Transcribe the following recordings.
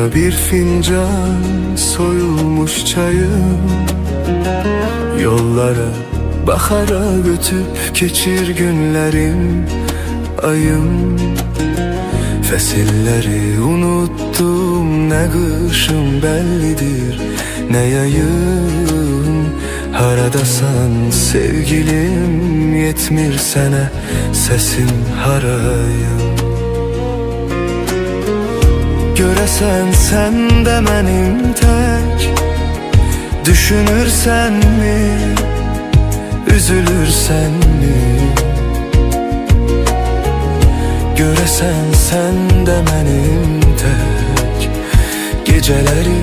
Yanımda bir fincan soyulmuş çayım, yollara bakara götüp geçir günlerim ayım. Fesilleri unuttum, ne kışım bellidir ne yayım. Haradasan sevgilim, yetmir sene sesim harayım. Göresen sen de benim tek, düşünürsen mi, üzülürsen mi? Göresen sen de benim tek, geceleri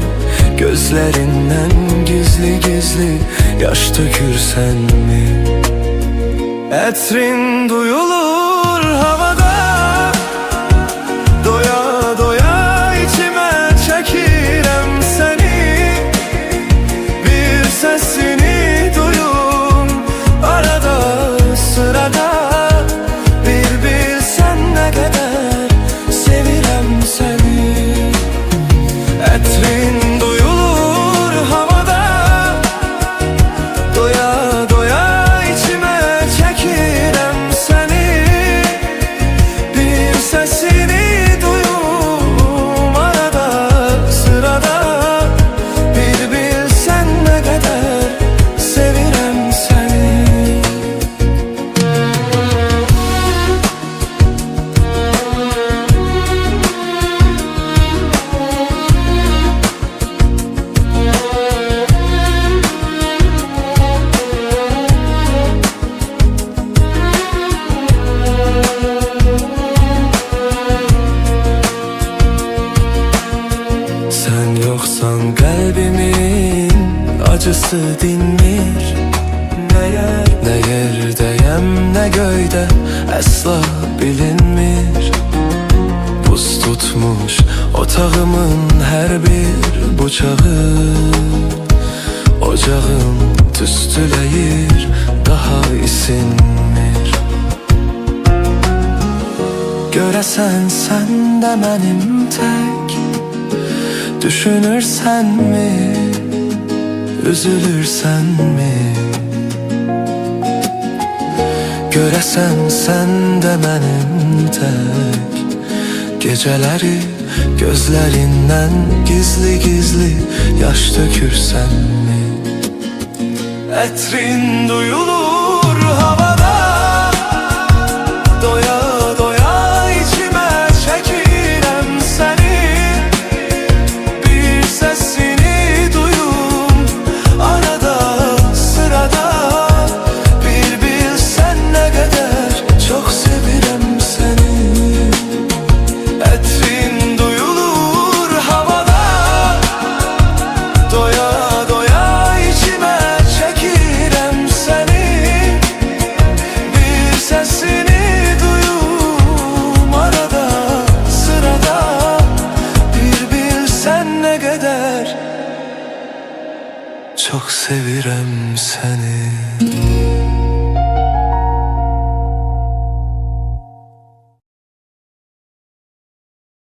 gözlerinden gizli gizli yaş dökürsen mi? Etrin duyulur havada, doya doya içime çekirem seni. Bir sesini duyum arada sırada, bir bilsen ne kadar sevirem seni. Etrin duyulur havada, doya doya içime çekirem seni. Bir sesini duyum arada sırada, bir bilsen ne kadar sevirem seni. Sen yoksan kalbimin acısı dinmir. Ne yerdeyem ne göyde asla bilinmir. Buz tutmuş otağımın her bir bucağı, ocağım tüstüleyir daha isinmir. Göresen sen de benim tek, düşünürsen mi, üzülürsen mi? Göresen sen de benim tek, geceleri gözlerinden gizli gizli yaş dökürsen mi? Etrin duyulur havada, doya doya içime çekirem seni. Bir sesini duyum arada sırada, bir bilsen ne kadar çok sevirem seni. Etrin duyulur havada, doya doya içime çekirem seni. Bir sesini duyum arada sırada, bir bilsen ne kadar çok sevirem seni.